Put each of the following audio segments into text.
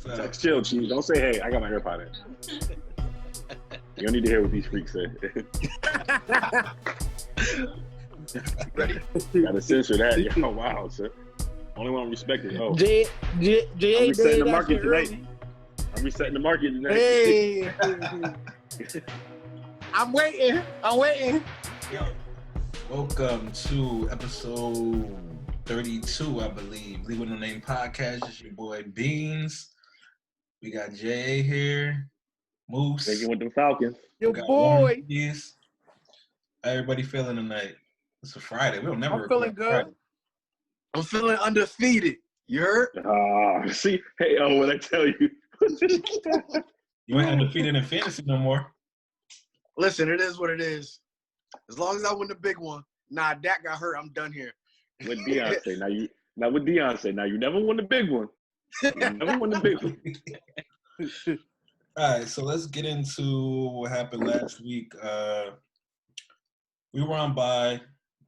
Like, chill, Chief. Don't say, hey, I got my AirPod in. You don't need to hear what these freaks say. Ready? Gotta censor that. Yo, wow, sir. Only one I'm respecting. Oh, I'm I'm resetting the market tonight. I'm resetting the market tonight. Hey. I'm waiting. Yo, welcome to episode 32, I believe. Leave with No Name Podcast. It's your boy Beans. We got Jay here. Moose. Taking with the Falcons. Your boy. How everybody feeling tonight? It's a Friday. We don't never. I'm feeling good. Friday. I'm feeling undefeated. You heard? See, hey, what I tell you? You ain't undefeated in fantasy no more. Listen, it is what it is. As long as I win the big one. Nah, Dak got hurt. I'm done here. With Deion say, now with Deion say, now you never won the big one. You never won the big one. All right, so let's get into what happened last week. We were on bye.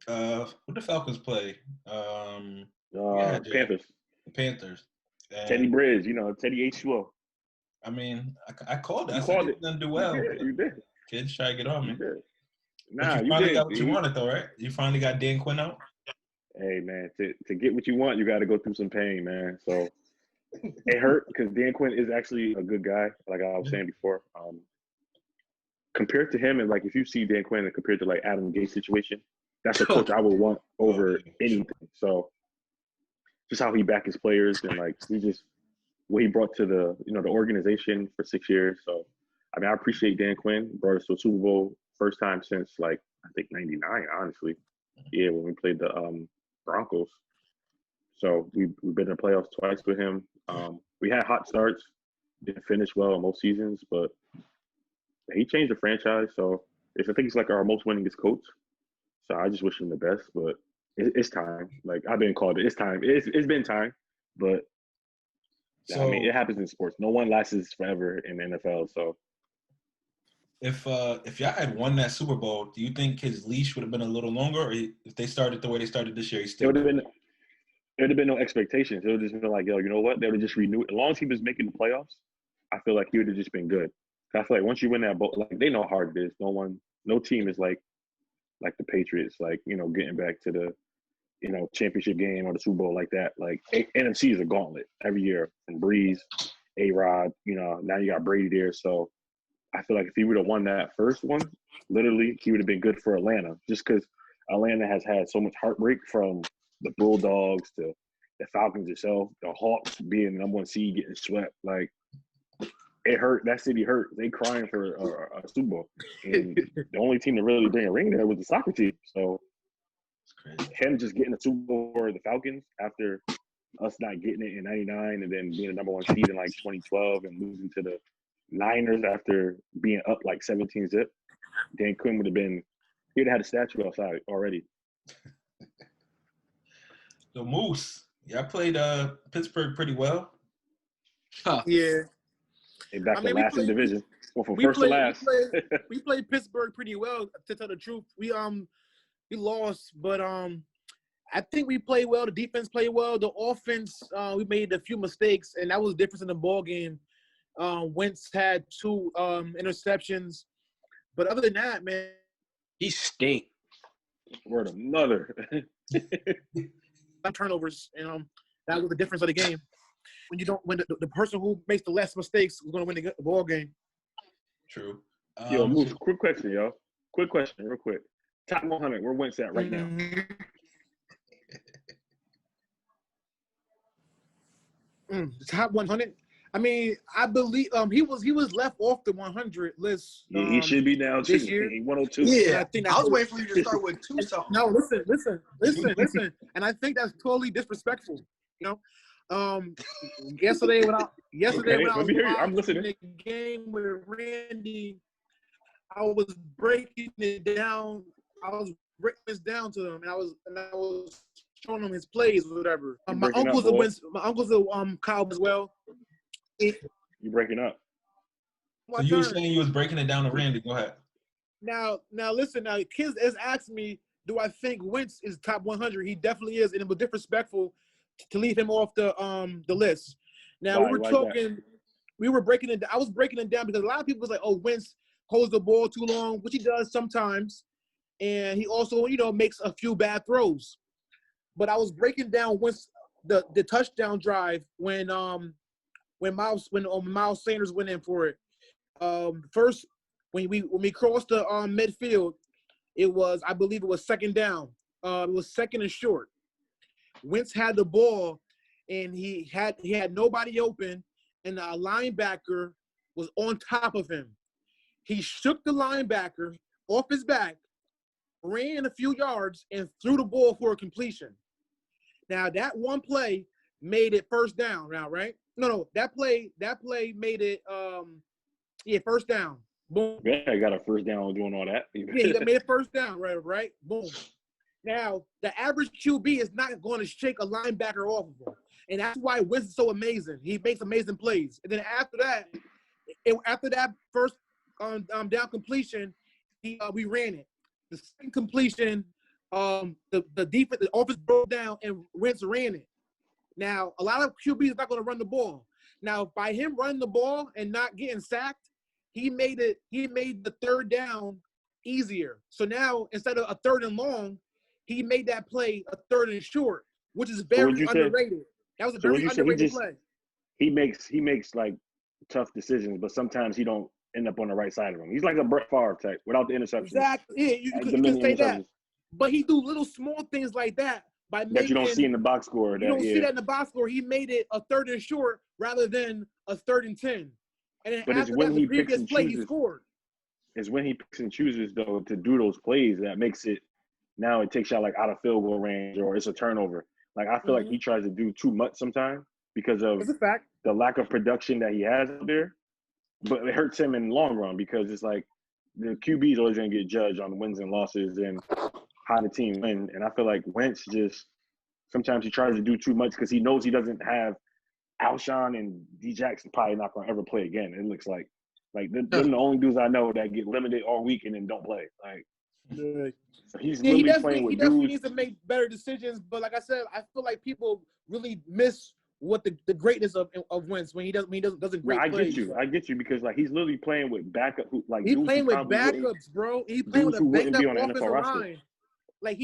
What the Falcons play? Panthers. The Panthers. And, Teddy Bridge, Teddy H2O. I mean, I called it. You I called said it. Didn't do well. You did. Kids try to get on me. You did. But Nah, you finally did. got what you wanted, though, right? You finally got Dan Quinn out? Hey, man, to get what you want, you got to go through some pain, man. So it hurt because Dan Quinn is actually a good guy, like I was saying before. Compared to him, and like if you see Dan Quinn and compared to like Adam Gates' situation, that's a coach I would want over anything. So just how he backed his players and like what he brought to the the organization for 6 years. So I mean, I appreciate Dan Quinn. Brought us to a Super Bowl first time since like I think '99, honestly. Yeah, when we played the Broncos. So we've been in the playoffs twice with him. We had hot starts, didn't finish well in most seasons, but he changed the franchise. So I think he's like our most winningest coach. So I just wish him the best, but it's time. Like I've been called it. It's time. It's been time, but I mean, it happens in sports. No one lasts forever in the NFL. So if y'all had won that Super Bowl, do you think his leash would have been a little longer, or if they started the way they started this year, there would have been no expectations. It would have just been like, yo, you know what? They would have just renewed. As long as he was making the playoffs, I feel like he would have just been good. I feel like once you win that bowl, like they know how hard it is. No team is like the Patriots, like getting back to the championship game or the Super Bowl like that. Like NFC is a gauntlet every year from Breeze, A-Rod. Now you got Brady there, so I feel like if he would have won that first one, literally he would have been good for Atlanta. Just because Atlanta has had so much heartbreak from the Bulldogs to the Falcons itself, the Hawks being the number one seed getting swept. Like it hurt. That city hurt. They crying for a Super Bowl. And the only team to really bring a ring there was the soccer team. So him just getting a Super Bowl for the Falcons after us not getting it in '99 and then being the number one seed in like 2012 and losing to the Niners after being up like 17-0, Dan Quinn would have he'd have had a statue outside already. So Moose, y'all played Pittsburgh pretty well. Yeah. They back to last in division. Well, from first to last. We played Pittsburgh pretty well, to tell the truth. We lost, but I think we played well. The defense played well. The offense, we made a few mistakes, and that was the difference in the ball game. Wentz had 2 interceptions, but other than that, man, he stink. Word of mother. Turnovers, that was the difference of the game. When the person who makes the less mistakes is going to win the ball game. True. Yo, Moose, quick question, yo. Quick question, real quick. Top 100, where Wentz at right now? Top 100. I mean, I believe he was left off the 100 list. He should be now this too. year. 102. Yeah, I was waiting for you to start with 2 something. No, listen. And I think that's totally disrespectful. Yesterday when I was I'm listening. the game with Randy, I was breaking it down. I was breaking this down to him, and I was showing him his plays or whatever. My uncle's a Kyle as well. You breaking up? So you were saying you was breaking it down to Randy. Go ahead. Now listen. Now kids has asked me, do I think Wentz is top 100? He definitely is, and it was disrespectful to leave him off the list. Now we were breaking it. I was breaking it down because a lot of people was like, "Oh, Wentz holds the ball too long," which he does sometimes, and he also, makes a few bad throws. But I was breaking down Wentz the touchdown drive when Miles Sanders went in for it. First, when we crossed the midfield, I believe it was second down. It was second and short. Wentz had the ball, and he had nobody open, and a linebacker was on top of him. He shook the linebacker off his back, ran a few yards, and threw the ball for a completion. Now that one play made it first down. Now, right? No, that play made it first down. Boom. Yeah, I got a first down doing all that. Yeah, he made it first down, right? Boom. Now, the average QB is not going to shake a linebacker off of him. And that's why Wentz is so amazing. He makes amazing plays. And then after that first down completion, we ran it. The second completion, the defense, the offense broke down and Wentz ran it. Now, a lot of QBs are not going to run the ball. Now, by him running the ball and not getting sacked, he made the third down easier. So now, instead of a third and long, he made that play a third and short, which is very underrated. That was a very underrated play. He makes like tough decisions, but sometimes he don't end up on the right side of him. He's like a Brett Favre type without the interceptions. Exactly. Yeah, you can say that. But he do little small things like that that you don't see in the box score. You don't see that in the box score. He made it a third and short rather than a third and 10. And then after that, the previous play, he scored. It's when he picks and chooses, though, to do those plays that makes it – now it takes you out of field goal range or it's a turnover. Like, I feel like he tries to do too much sometimes because of the lack of production that he has out there. But it hurts him in the long run because it's like the QB is always going to get judged on wins and losses and how the team win. And I feel like Wentz just – sometimes he tries to do too much because he knows he doesn't have – Alshon and D Jackson probably not going to ever play again. It looks like they're the only dudes I know that get limited all week and then don't play. So he's playing with dudes. He definitely needs to make better decisions. But like I said, I feel like people really miss what the greatness of Wentz when he doesn't great plays. I get you because he's literally playing with backup. He's playing with backups, bro. He's playing with a banged up offensive line. I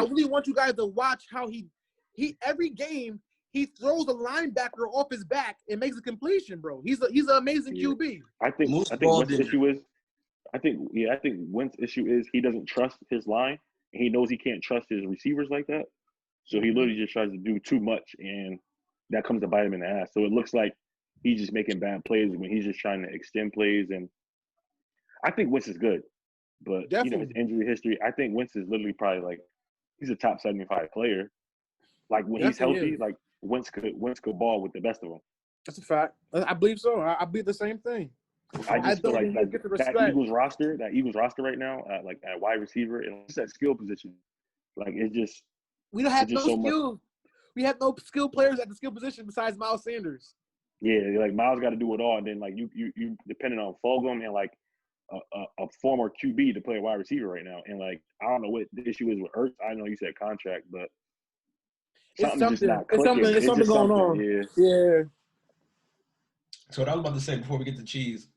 really want you guys to watch how he every game. He throws a linebacker off his back and makes a completion, bro. He's an amazing QB. I think Wentz's issue is he doesn't trust his line, and he knows he can't trust his receivers like that. So he literally just tries to do too much, and that comes to bite him in the ass. So it looks like he's just making bad plays when he's just trying to extend plays. And I think Wentz is good, but his injury history. I think Wentz is literally probably he's a top 75 player. Like when he's healthy, Wentz could ball with the best of them. That's a fact. I believe so. I believe the same thing. I just feel like that Eagles roster right now, at wide receiver, and it's that skill position. It's just we don't have no skill. We have no skilled players at the skill position besides Miles Sanders. Yeah, Miles got to do it all, and then you depending on Fulgham and a former QB to play a wide receiver right now, and I don't know what the issue is with Ertz. I know you said contract, but. It's something going on. Yeah. So what I was about to say before we get to Cheese,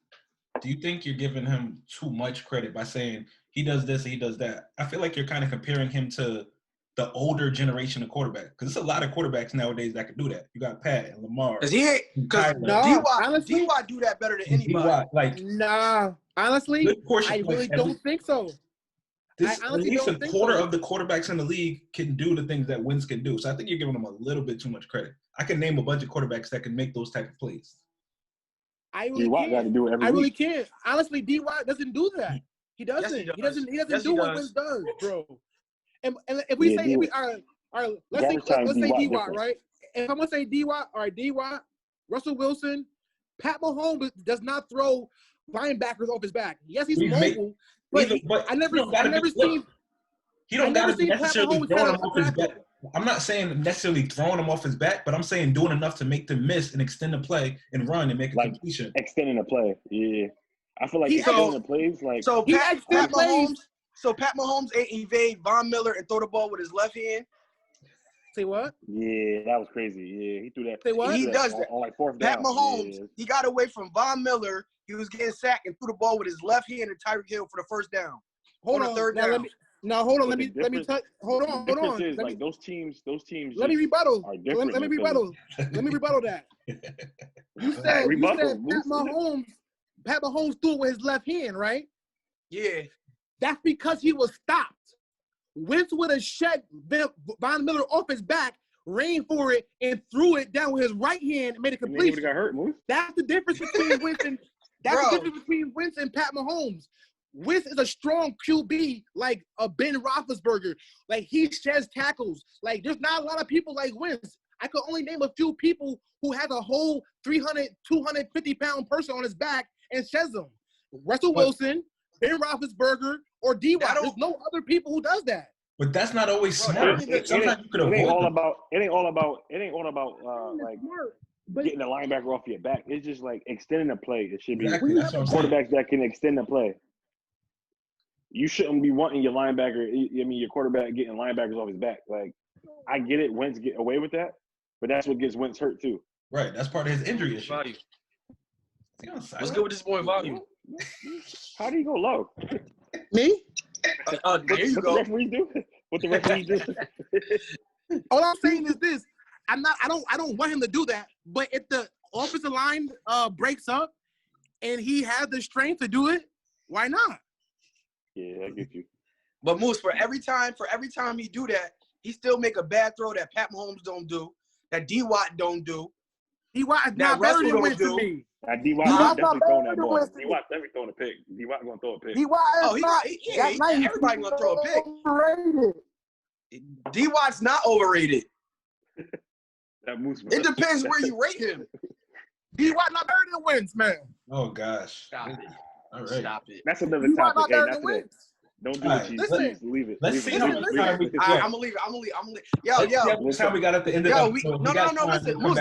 do you think you're giving him too much credit by saying he does this and he does that? I feel like you're kind of comparing him to the older generation of quarterbacks because there's a lot of quarterbacks nowadays that can do that. You got Pat and Lamar. Because D-Wat do that better than anybody. Honestly, I really don't think so. At least a quarter of the quarterbacks in the league can do the things that Wentz can do. So I think you're giving them a little bit too much credit. I can name a bunch of quarterbacks that can make those type of plays. I really can't. Honestly, D-Wat doesn't do that. He doesn't. Yes, he doesn't do what Wentz does, bro. And if we say let's say D-Wat, right? If I'm gonna say D-Wat, all right, D-Wat, Russell Wilson, Pat Mahomes does not throw linebackers off his back. Yes, he's mobile. But I never seen. He don't got to be necessarily throwing him off his back. I'm not saying necessarily throwing him off his back, but I'm saying doing enough to make them miss and extend the play and run and make a completion. Extending the play, yeah. I feel like extending the plays, Pat Mahomes ain't evade Von Miller and throw the ball with his left hand. Say what? Yeah, that was crazy. Yeah, he threw that. Say what? He does that. On like fourth down. Pat Mahomes, Yeah. he got away from Von Miller. He was getting sacked and threw the ball with his left hand and Tyreek Hill for the first down. Hold on. Third now down. Hold on. But Let me touch. Hold on. The difference is like those teams. Let me rebuttal. Are different. Let me rebuttal. Let me rebuttal that. You said Pat Mahomes threw it with his left hand, right? Yeah. That's because he was stopped. Wentz would have shed Von Miller off his back, ran for it, and threw it down with his right hand and made a completion. He got hurt, Moose. That's the difference between Wentz and Pat Mahomes. Wentz is a strong QB like a Ben Roethlisberger. Like, he sheds tackles. Like, there's not a lot of people like Wentz. I could only name a few people who has a whole 300, 250-pound person on his back and sheds them. Russell Wilson, Ben Roethlisberger, or D-Wat. There's no other people who does that. But that's not always smart. Sometimes you could avoid it ain't all them. about getting the linebacker off your back. It's just like extending the play. It should be quarterbacks that can extend the play. You shouldn't be wanting your linebacker. Your quarterback getting linebackers off his back. Like, I get it. Wentz get away with that, but that's what gets Wentz hurt too. Right. That's part of his injury issue. What's good with this boy volume? How do you go low? Me? There you go. What the referee do? All I'm saying is this: I don't want him to do that. But if the offensive line breaks up and he has the strength to do it, why not? Yeah, I get you. But Moose, for every time he do that, he still make a bad throw that Pat Mahomes don't do, that D-Wat don't do. D-Wat is not better than Wentz to me. D-Wat definitely throwing that ball. D-Wat definitely throwing a pick. D-Wat gonna throw a pick. Everybody gonna throw a pick. D-Wat's not overrated. That Moose. It depends where you rate him. D-Wat not better than Wentz, man. Oh gosh. Stop it. All right. Stop it. That's another D-Wat topic. not better than Wentz. Don't do it. Listen. Leave it. Let's see how much time we can I'm gonna leave it. Yo. What time we got at the end of the episode? No. Listen, Moose,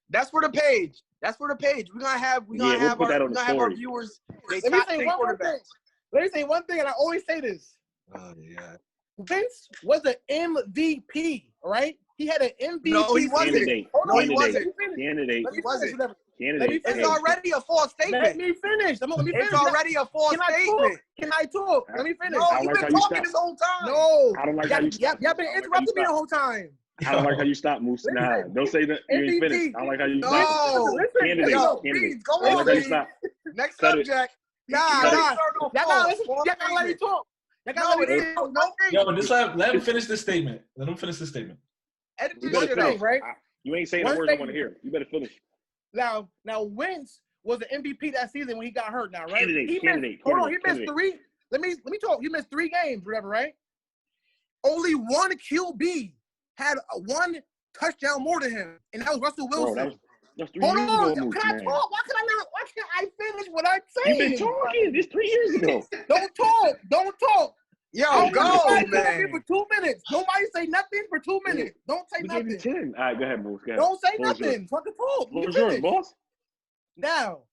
that's for the page. That's for the page. We're gonna have our viewers. Let me say one thing, and I always say this. Oh yeah. Wentz was an MVP, right? He had an MVP. No, he wasn't. Candidate. It's already a false statement. Let me finish. It's already a false statement. Can I talk? Let me finish. No, you've been talking this whole time. No. I don't like how you stop. Y'all been interrupting me the whole time. I don't like how you stop, Moose. Nah, don't say that. You ain't finished. I don't like how you stop. No. Candidate. Go I don't like how you on. stop. Next subject. Y'all gotta let me talk. Yo, just let him finish this statement. Edit You this better shit out. finish. Right? You ain't saying the words I want to hear. You better finish. Now Wentz was the MVP that season when he got hurt. Now, right? He missed 3. Let me talk. He missed 3 games, whatever, right? Only one QB had one touchdown more than him, and that was Russell Wilson. That's 3 Hold years on, ago, can I talk? Why can't I finish what I'm saying? You've been talking. It's 3 years ago. Don't talk. Yo, go, man. For 2 minutes. Nobody say nothing for 2 minutes. Don't say We nothing. gave you 10. All right, go ahead, Moose. Go ahead. Don't say nothing. Fucking talk. What's yours, boss? Now,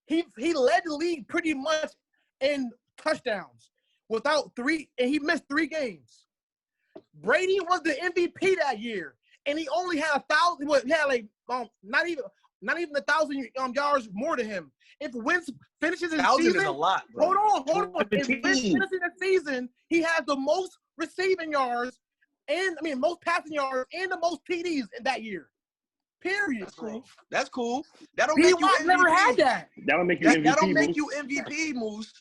he led the league pretty much in touchdowns without 3, and he missed 3 games. Brady was the MVP that year, and he only had 1,000. He had like not even 1,000 yards more than him. If Wentz finishes his 1,000 season, is a lot, bro. Hold on. If Wentz finishes the season, he has the most receiving yards most passing yards and the most TDs in that year. Period. That's cool. That don't make you MVP. Never had that. That don't make you MVP. That don't make you MVP, Moose.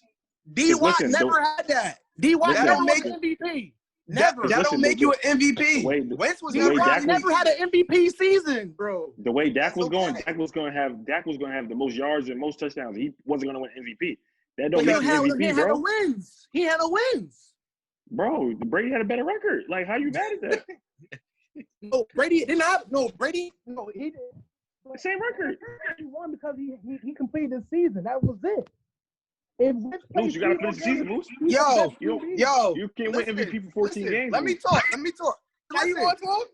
D-Wat never had that. D-Wat never make MVP. Never. That don't make you an MVP. Wentz was never had an MVP season, bro. The way Dak was going, Dak was going to have the most yards and most touchdowns. He wasn't going to win MVP. That don't make you MVP, bro. He had a wins. Bro, Brady had a better record. Like, how you mad at that? No, Brady didn't have. No, Brady. No, he did. The same record. He won because he completed the season. That was it. Moose, you gotta finish the season, Moose. Yo. You can't win MVP for 14 games. Let me talk. Now you want to talk?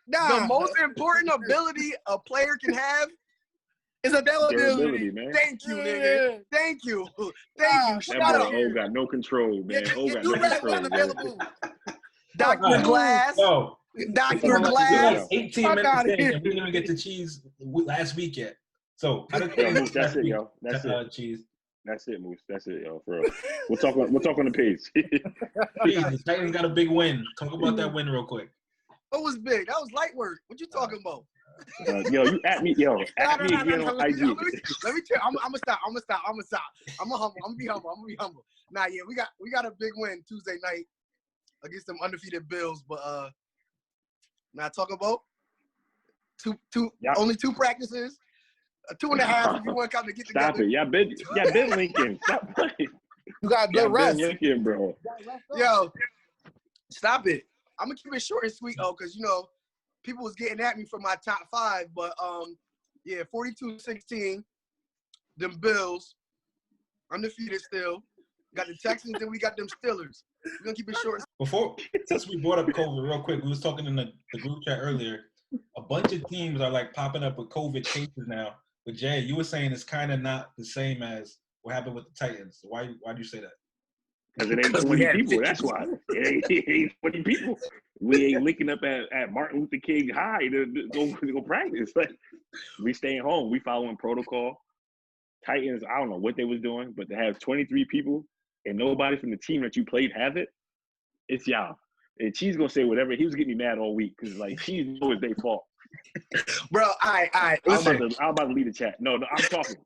The most important ability a player can have It's availability. man. Thank you, nigga. Thank you. Thank you. That Shout out. boy O got no control, man. O got no control, man. Available. Dr. Glass. No. Dr. Like Glass. 18 Fuck minutes outta in, here. and we didn't even get to cheese last week yet. So That's it, yo. That's it. Cheese. That's it, Moose. That's it, yo. For real. We'll talk on the page. Cheese, the Titans got a big win. Talk about that win real quick. What was big? That was light work. What you talking about? Yo, you at me, yo. At me again on IG. Let me tell you. I'm gonna stop. I'm gonna be humble. Nah, yeah, we got a big win Tuesday night against them undefeated Bills. But now talk about only 2 practices, 2.5 if you want to come to get together. Stop it. Y'all been linking. Stop playing. You got good rest. Been linking, bro. Yo, stop it. I'm gonna keep it short and sweet, because people was getting at me for my top 5, but 42-16, them Bills, undefeated still. Got the Texans, then we got them Steelers. We're gonna keep it short. Since we brought up COVID real quick, we was talking in the group chat earlier. A bunch of teams are like popping up with COVID cases now. But Jay, you were saying it's kind of not the same as what happened with the Titans. Why do you say that? Because it ain't 20 people. That's why. It ain't 20 people. We ain't linking up at Martin Luther King High to go practice. Like, we staying home. We following protocol. Titans, I don't know what they was doing, but to have 23 people and nobody from the team that you played have it, it's y'all. And Cheese gonna say whatever. He was getting me mad all week because like Cheese knew it's their fault. Bro, all right. I'm about to leave the chat. No, I'm talking.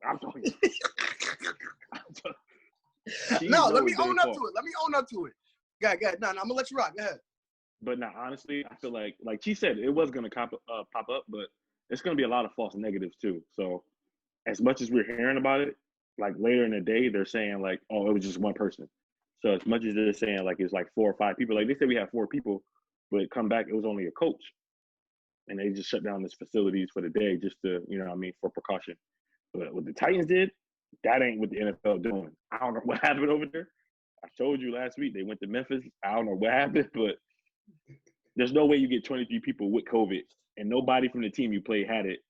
No, let me own up to it. Go ahead. No, I'm gonna let you rock. Go ahead. But now, honestly, I feel like she said, it was gonna pop up, but it's gonna be a lot of false negatives too. So, as much as we're hearing about it, like later in the day, they're saying like, oh, it was just one person. So as much as they're saying like it's like 4 or 5 people, like they said we had 4 people, but come back, it was only a coach. And they just shut down this facilities for the day just to, for precaution. But what the Titans did, that ain't what the NFL doing. I don't know what happened over there. I told you last week, they went to Memphis. I don't know what happened, but there's no way you get 23 people with COVID and nobody from the team you play had it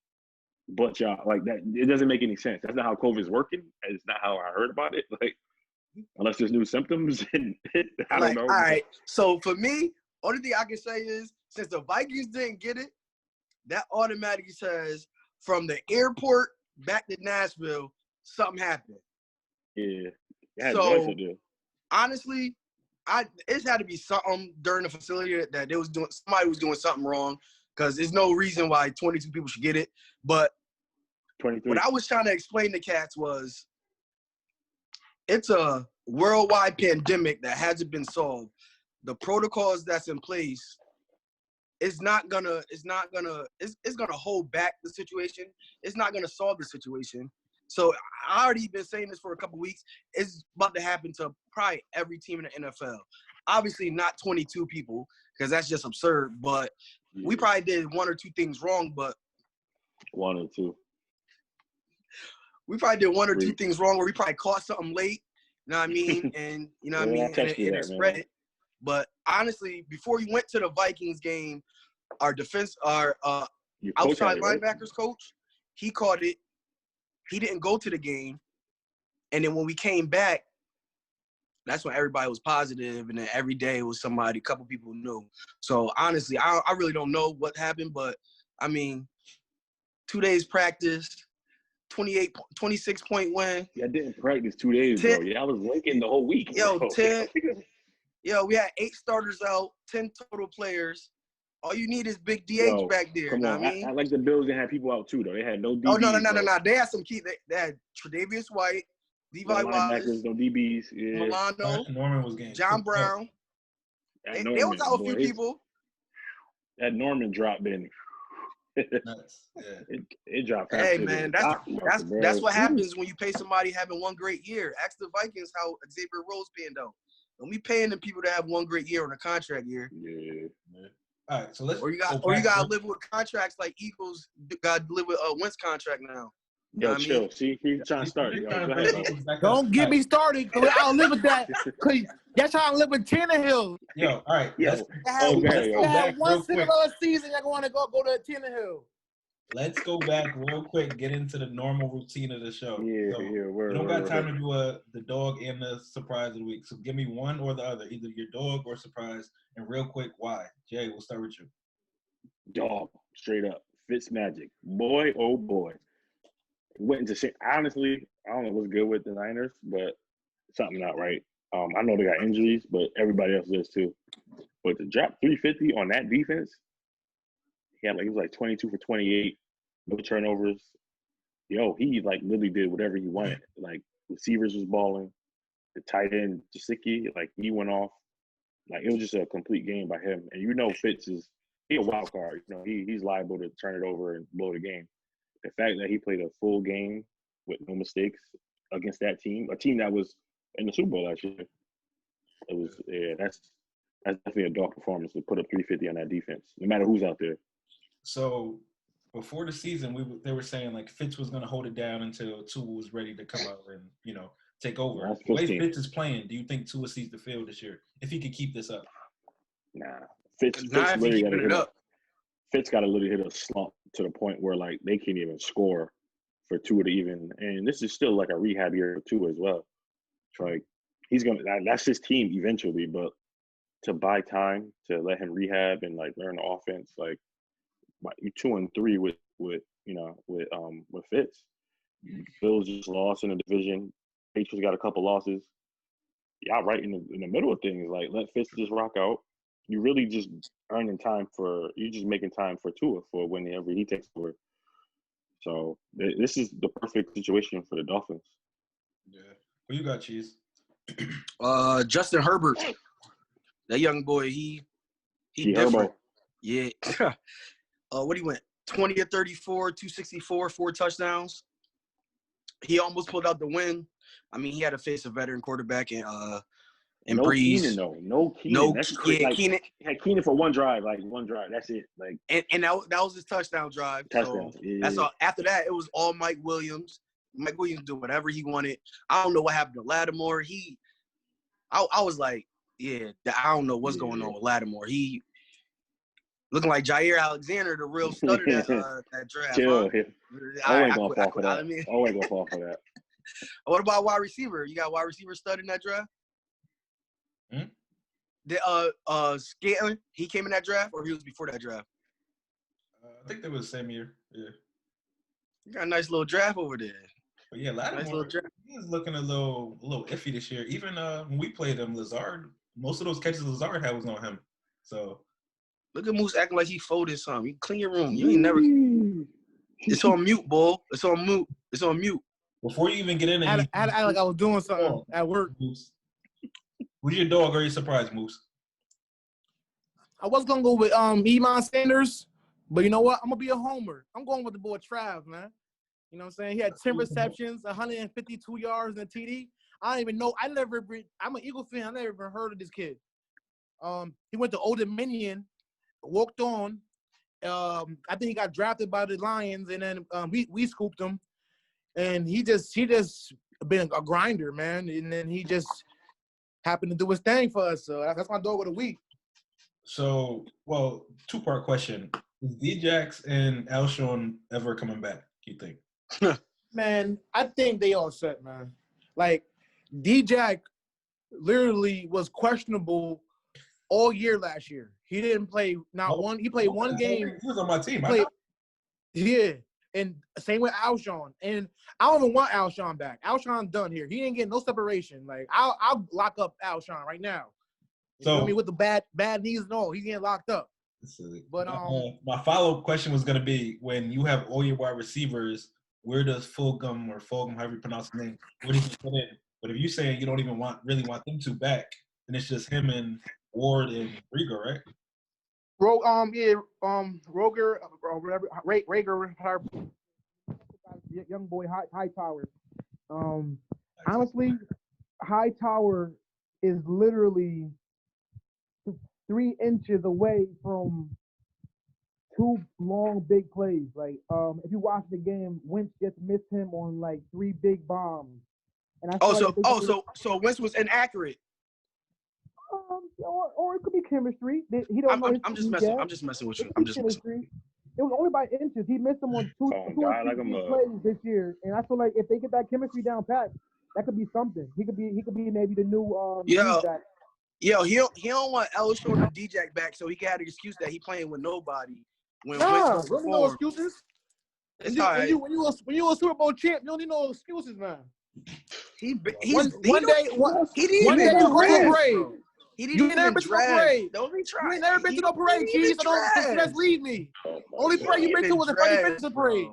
but y'all. Like that, it doesn't make any sense. That's not how COVID is working. It's not how I heard about it. Like, unless there's new symptoms, and I don't know. All right. So for me, only thing I can say is since the Vikings didn't get it, that automatically says from the airport back to Nashville, something happened. Yeah. So honestly, it's had to be something during the facility that they was doing. Somebody was doing something wrong because there's no reason why 22 people should get it. But 23. What I was trying to explain to cats was it's a worldwide pandemic that hasn't been solved. The protocols that's in place it's gonna hold back the situation. It's not gonna solve the situation. So I already been saying this for a couple weeks. It's about to happen to probably every team in the NFL. Obviously not 22 people because that's just absurd. But we probably did 1 or 2 things wrong. But 1 or 2. We probably did 1 or 2 things wrong, or we probably caught something late. You know what I mean? And you know what I mean? And it spread it. But honestly, before we went to the Vikings game, our outside linebackers coach, he caught it. He didn't go to the game. And then when we came back, that's when everybody was positive, and then every day it was somebody, a couple people knew. So honestly, I really don't know what happened, but I mean, 2 days practice, 26-point win. Yeah, I didn't practice 2 days, bro. Yeah, I was linking the whole week. We had 8 starters out, 10 total players. All you need is big DH back there. Come on, I like the Bills. They had people out too, though. They had no DBs. Oh no. They had some key. They had Tre'Davious White, Levi Wallace, no DBs. Yeah. Milano, Norman was getting John Brown. They was out a few people. That Norman dropped in. Nuts. Yeah. It dropped. Hey man, that's what happens when you pay somebody having one great year. Ask the Vikings how Xavier Rhodes panned out. Don't be paying them people to have one great year on a contract year. Yeah. All right, so let's. Or you gotta live with contracts like Eagles got to live with Wentz contract now. Yo, chill. I mean? See, he's trying to start. Don't get me started. I'll live with that. Cause that's how I live with Tannehill. Yo, all right. One single season, I want to go to Tannehill. let's go back real quick, get into the normal routine of the show. Yeah, so we don't got time to do the dog and the surprise of the week. So give me one or the other, either your dog or surprise, and real quick, why? Jay, we'll start with you. Dog, straight up. Fitzmagic. Boy, oh boy. Went into shit. Honestly, I don't know what's good with the Niners, but something not right. I know they got injuries, but everybody else does too. But to drop 350 on that defense, he was like 22 for 28, no turnovers. Yo, he like literally did whatever he wanted. Like receivers was balling, the tight end Jasicki, like he went off. Like it was just a complete game by him. And you know Fitz is a wild card. You know, he's liable to turn it over and blow the game. The fact that he played a full game with no mistakes against that team, a team that was in the Super Bowl last year, that's definitely a dog performance to put up 350 on that defense, no matter who's out there. So before the season, they were saying like Fitz was going to hold it down until Tua was ready to come out and take over. The way Fitz is playing, do you think Tua sees the field this year if he could keep this up? Nah, Fitz literally got to hit up. Fitz got to literally hit a slump to the point where like they can't even score for Tua to even. And this is still like a rehab year for Tua as well. So like that's his team eventually, but to buy time to let him rehab and like learn the offense, like you 2-3 with Fitz. Bills just lost in the division. Patriots got a couple losses. Y'all right in the middle of things. Like let Fitz just rock out. You really just making time for Tua for whenever he takes over. So this is the perfect situation for the Dolphins. Yeah. Who you got, Cheese? Justin Herbert. That young boy, he different. Herbo. Yeah. What he went? 20 of 34, 264, 4 touchdowns. He almost pulled out the win. I mean, he had to face a veteran quarterback and no Breeze. Keenan, though. No Keenan. No, that's yeah, like, Keenan. He had Keenan for one drive. That's it. Like and that was his touchdown drive. Touchdown. So that's all. After that, it was all Mike Williams. Mike Williams did whatever he wanted. I don't know what happened to Lattimore. I was like, yeah, I don't know what's going on with Lattimore. He looking like Jair Alexander, the real stutter that draft. Chill. Huh? I ain't gonna fall for that. I ain't gonna fall for that. What about wide receiver? You got wide receiver stud in that draft? Scantlin, he came in that draft, or he was before that draft? I think they were the same year. Yeah. You got a nice little draft over there. But yeah, Lattimore, he's looking a little iffy this year. Even when we played him, Lazard, most of those catches Lazard had was on him. So look at Moose acting like he folded something. You clean your room. You ain't never. It's on mute, bull. It's on mute. It's on mute. Before you even get in there, I had to act like I was doing something at work. Moose. Who's your dog or your surprise, Moose? I was gonna go with Iman Sanders, but you know what? I'm gonna be a homer. I'm going with the boy Trav, man. You know what I'm saying? He had 10 receptions, 152 yards, and a TD. I don't even know. I'm an Eagle fan. I never even heard of this kid. He went to Old Dominion, walked on. I think he got drafted by the Lions, and then we scooped him. And he just been a grinder, man. And then he just happened to do his thing for us. So that's my dog of the week. So, well, 2-part question. Is D-Jax and Alshon ever coming back, you think? Man, I think they all set, man. Like, D-Jack literally was questionable all year last year. He didn't play one. He played one game. He was on my team. Yeah. And same with Alshon. And I don't even want Alshon back. Alshon's done here. He didn't get no separation. Like, I'll lock up Alshon right now. You feel me? With the bad knees and all, he's getting locked up. But my follow-up question was going to be, when you have all your wide receivers, where does Fulgham, however you pronounce the name, where do you put in? But if you're saying you don't even really want them two back, then it's just him and Ward and Rieger, right? Roger, Rager, young boy, Hightower. Honestly, Hightower is literally 3 inches away from 2 long big plays. Like, if you watch the game, Wentz just missed him on like 3 big bombs. And so Wentz was inaccurate. Or it could be chemistry. He don't know. I'm just messing with you. I'm just messing with you. It it was only by inches. He missed them on two or three plays this year, and I feel like if they get that chemistry down pat, that could be something. He could be maybe the new D-Jack. He don't want Ellis or D-Jack back, so he can have the excuse that he playing with nobody. When Wentz don't no excuses. It's all right. When you a Super Bowl champ, you don't need no excuses, man. He didn't even been go to a parade. He didn't even been to no parade. Don't be trying. You ain't never been to no parade, Chiefs. So don't just leave me. Only parade you been to was the Freddie Fixer parade.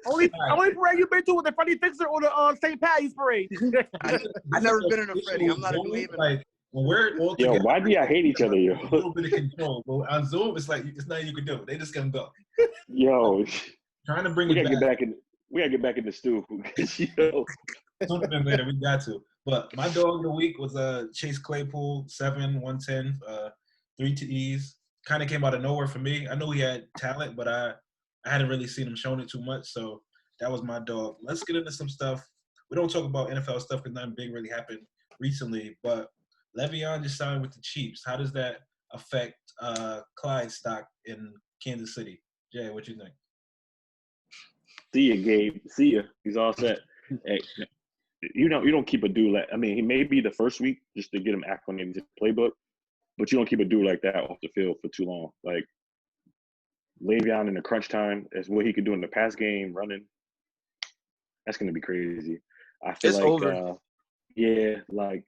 Only parade you been to was the Freddie Fixer or the St. Patty's parade. I never been in a Freddie. I'm not a New Haven. Like, when we're all together, why do y'all hate each other, yo? A little bit of control. But on Zoom, it's like it's nothing you can do. They just gonna go. Yo, trying to bring we it back. We gotta get back in the stew. Yo. Sooner than later, we got to. But my dog of the week was Chase Claypool, 7, 110, 3 TDs. Kind of came out of nowhere for me. I know he had talent, but I hadn't really seen him showing it too much. So that was my dog. Let's get into some stuff. We don't talk about NFL stuff because nothing big really happened recently. But Leveon just signed with the Chiefs. How does that affect Clyde's stock in Kansas City? Jay, what you think? See ya, Gabe. See ya. He's all set. Hey, you don't keep a dude like. I mean, he may be the first week just to get him acclimated to the playbook, but you don't keep a dude like that off the field for too long. Like Le'Veon in the crunch time is what he could do in the pass game, running. That's gonna be crazy. I feel it's like, over. Like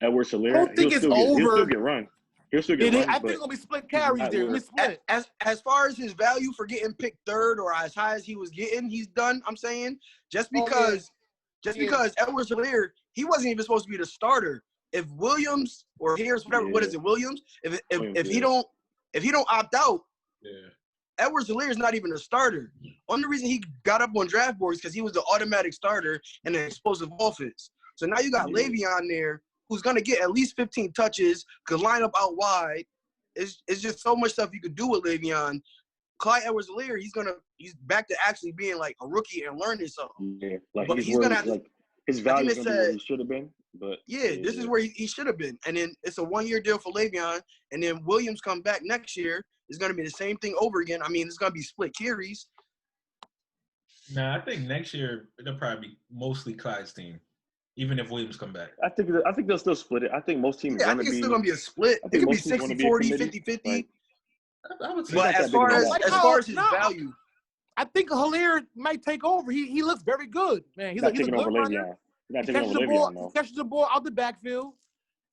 Edwards-Helaire. I don't think it's over. He'll still get run. I think it's gonna be split carries there. It's split. As far as his value for getting picked third or as high as he was getting, he's done. I'm saying just because Edwards-Helaire, he wasn't even supposed to be the starter. If Williams or here's whatever, what is it, Williams? If he don't opt out, Edwards-Helaire is not even a starter. Only reason he got up on draft boards because he was the automatic starter in an explosive offense. So now you got Le'Veon there, who's gonna get at least 15 touches, could line up out wide. It's just so much stuff you could do with Le'Veon. Clyde Edwards-Helaire, he's back to actually being like a rookie and learning something. Yeah, like but he's gonna have to, his value is where he should have been. But this is where he should have been. And then it's a 1-year deal for Le'Veon, and then Williams come back next year. It's gonna be the same thing over again. I mean, it's gonna be split carries. Nah, I think next year it'll probably be mostly Clyde's team, even if Williams come back. I think they'll still split it. I think most teams. I think it's still gonna be a split. It could be 60-40, 50-50. Like, I would say but as far as his value, I think Helaire might take over. He looks very good, man. He's a good runner. He catches the ball out the backfield.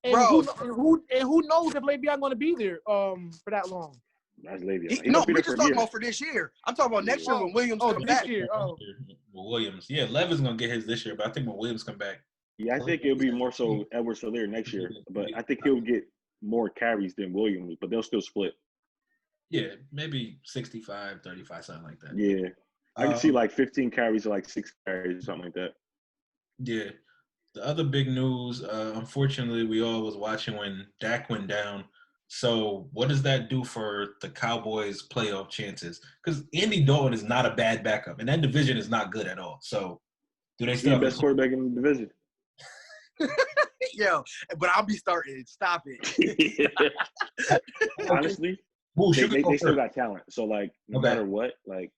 And who knows if Le'Veon going to be there for that long? That's Le'Veon. We're just talking about for this year. I'm talking about next year when Williams comes back. Williams. Yeah, Levin's going to get his this year, but I think when Williams come back. Yeah, I think it'll be more so Edwards-Helaire next year. But I think he'll get more carries than Williams, but they'll still split. Yeah, maybe 65, 35, something like that. Yeah. I can see like 15 carries or like 6 carries or something like that. Yeah. The other big news, unfortunately, we all was watching when Dak went down. So what does that do for the Cowboys' playoff chances? Because Andy Dalton is not a bad backup, and that division is not good at all. So do they still have the best quarterback in the division? Yo, but I'll be starting. Stop it. Honestly, they still got talent. So, like, no matter what, like,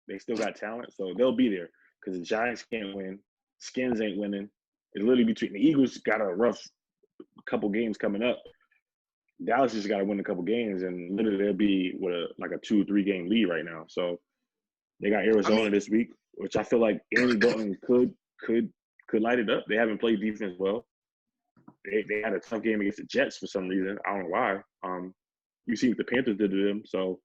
they still got talent. So they'll be there because the Giants can't win. Skins ain't winning. It's literally between the Eagles got a rough couple games coming up. Dallas just got to win a couple games, and literally they'll be with a 2-3 game lead right now. So they got Arizona this week, which I feel like Andy Dalton could light it up. They haven't played defense well. They had a tough game against the Jets for some reason. I don't know why. You see what the Panthers did to them. So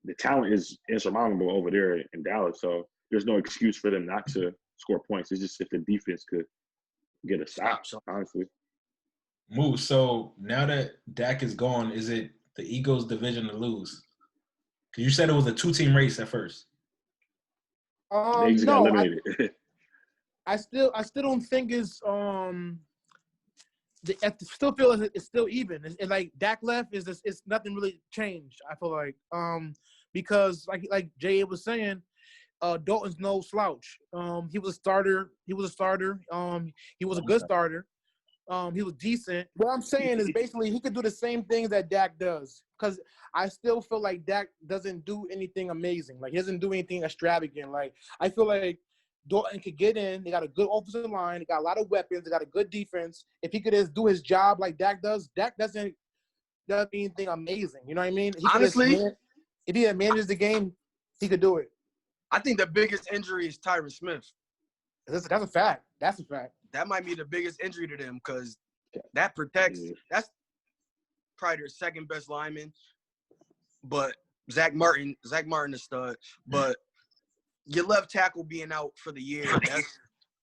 the talent is insurmountable over there in Dallas. So there's no excuse for them not to score points. It's just if the defense could get a stop, honestly. Moose, so now that Dak is gone, is it the Eagles' division to lose? Because you said it was a 2-team race at first. They just got eliminated. I still don't think it's I still feel it's still even. It's like Dak left it's nothing really changed. I feel like because like Jay was saying, Dalton's no slouch. He was a starter. He was a good starter. he was decent. What I'm saying is basically he could do the same things that Dak does. Because I still feel like Dak doesn't do anything amazing. Like, he doesn't do anything extravagant. Like, I feel like Dalton could get in. They got a good offensive line. They got a lot of weapons. They got a good defense. If he could just do his job like Dak does, Dak doesn't do anything amazing. You know what I mean? Honestly, if he manages the game, he could do it. I think the biggest injury is Tyron Smith. That's a fact. That's a fact. That might be the biggest injury to them because that protects. That's probably their second best lineman. But Zach Martin is stud. But your left tackle being out for the year,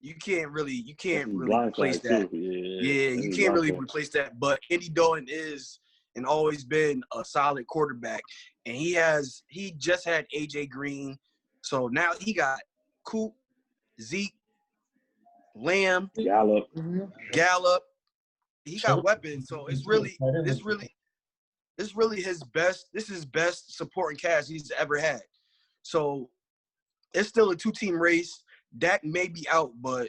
you can't really replace that. You can't really replace that. But Andy Dalton is and always been a solid quarterback, and he just had AJ Green, so now he got Coop, Zeke, Lamb, Gallup. He got weapons, so it's really his best. This is best supporting cast he's ever had. So it's still a 2-team race. Dak may be out, but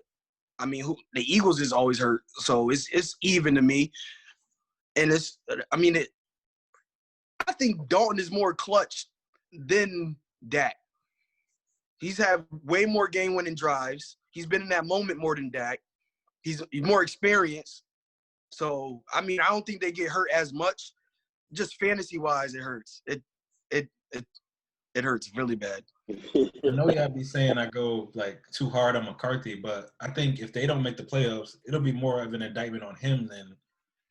I mean, the Eagles is always hurt, so it's even to me. And I think Dalton is more clutch than Dak. He's had way more game-winning drives. He's been in that moment more than Dak. He's more experienced. So, I mean, I don't think they get hurt as much. Just fantasy-wise, it hurts. It hurts really bad. I know y'all be saying I go like too hard on McCarthy, but I think if they don't make the playoffs, it'll be more of an indictment on him than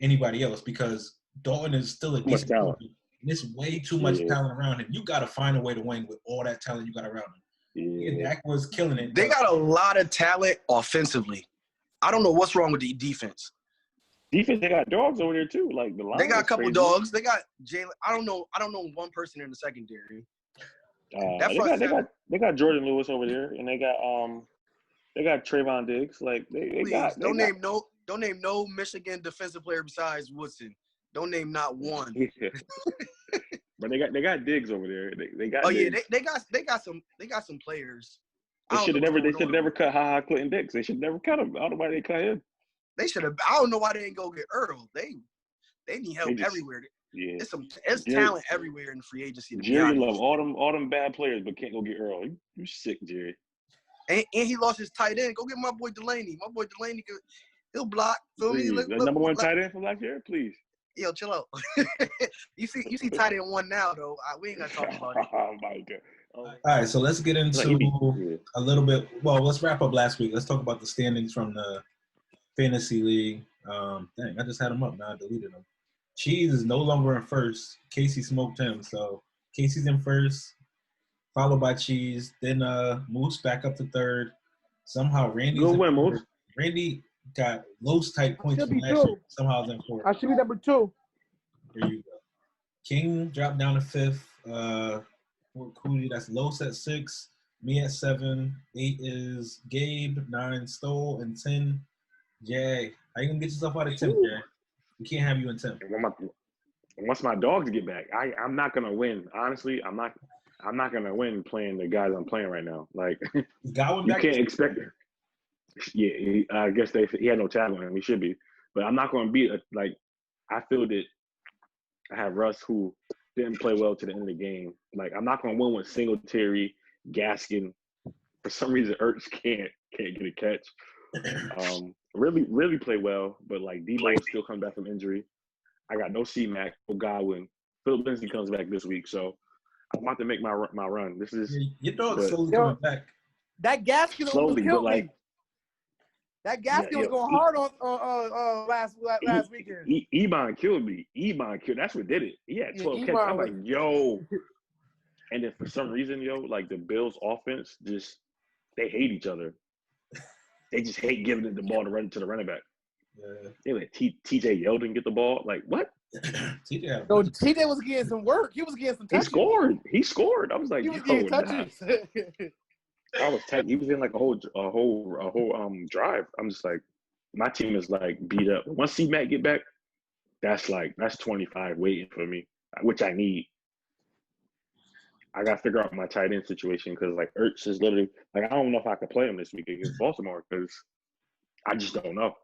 anybody else because Dalton is still a decent talent. There's way too much talent around him. You got to find a way to win with all that talent you got around him. Yeah, Dak was killing it. They got a lot of talent offensively. I don't know what's wrong with the defense. They got dogs over there too. Like they got a couple dogs. They got Jalen. I don't know one person in the secondary. They got Jordan Lewis over there, and they got Trayvon Diggs. Like don't name no Michigan defensive player besides Woodson. Don't name not one. But they got Diggs over there. They got. Oh Diggs. yeah, they got some players. They should have never cut Clinton Dix. They should never cut him. I don't know why they cut him. They should have. I don't know why they didn't go get Earl. They need help everywhere. Yeah, it's talent everywhere in the free agency. Jerry love all them bad players, but can't go get Earl. You sick, Jerry. And he lost his tight end. Go get my boy Delaney. My boy Delaney, he'll block. Feel me? The number one tight end from last year, please. Yo, chill out. you see tight end one now though. We ain't gonna talk about it. Oh my god. All right, so let's get into a little bit. Well, let's wrap up last week. Let's talk about the standings from the fantasy league. Dang, I just had them up. Now I deleted them. Cheese is no longer in first. Casey smoked him, so Casey's in first, followed by Cheese. Then Moose back up to third. Somehow Randy's good win, Moose. Randy got Los type points from last year. Somehow is in fourth. I should be number 2. There you go. King dropped down to fifth. Cootie, that's Los at 6. Me at 7. 8 is Gabe. 9 Stole, and 10 Jay. How you gonna get yourself out of 10, Jay? We can't have you in 10. Once my dogs get back, I'm not gonna win. Honestly, I'm not gonna win playing the guys I'm playing right now. Like you can't expect it. Yeah, I guess he had no talent and he should be, but I'm not gonna be like. I feel that I have Russ who didn't play well to the end of the game. Like I'm not gonna win with Singletary, Gaskin. For some reason, Ertz can't get a catch. Really play well, but like D-Bo still comes back from injury. I got no C-Mac, no Godwin. Philip Lindsay comes back this week, so I'm about to make my run. This is your dog's slowly coming back. That Gaskin slowly, but like that Gaskin was going hard on last weekend. Ebon killed me. That's what did it. He had 12 catches. I'm like, yo. And then for some reason, like the Bills' offense they hate each other. They just hate giving the ball to the running back. Yeah. They let TJ Yeldon get the ball. Like, what? TJ was getting some work. He was getting some touches. He scored. I was like, he was getting touches. I was tight. He was in like a whole drive. I'm just like, my team is like beat up. Once C-Mac get back, that's 25 waiting for me, which I need. I got to figure out my tight end situation because, like, Ertz is literally – like, I don't know if I can play him this week against Baltimore because I just don't know.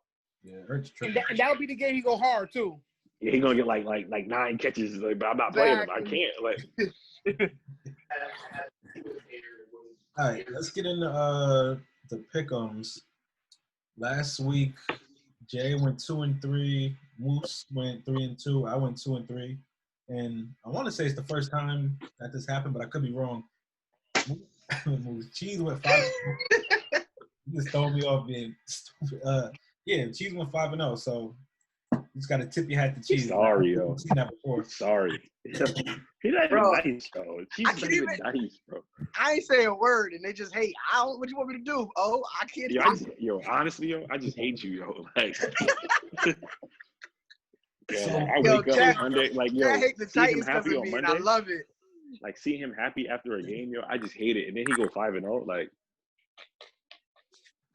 Yeah, Ertz and that would be the game he go hard too. Yeah, he's gonna get like 9 catches. Like, but I'm not playing him. I can't. Like, all right, let's get into the pick'ems. Last week, Jay went 2-3. Moose went 3-2. I went 2-3. And I want to say it's the first time that this happened, but I could be wrong. Cheese went 5. You just throw me off being stupid. Yeah, Cheese went 5-0. So you just got to tip your hat to Cheese. Sorry, yo. I've seen that before. Sorry. He's not even nice, bro. Cheese not even nice, bro. I ain't saying a word, and they just hate. What you want me to do? Oh, I can't. Honestly, I just hate you, yo. Like, I yo, wake up on Monday, like, yo, I hate the see him Titans happy on me, Monday. and I love it. Like, see him happy after a game, yo. I just hate it, and then he go 5-0, like.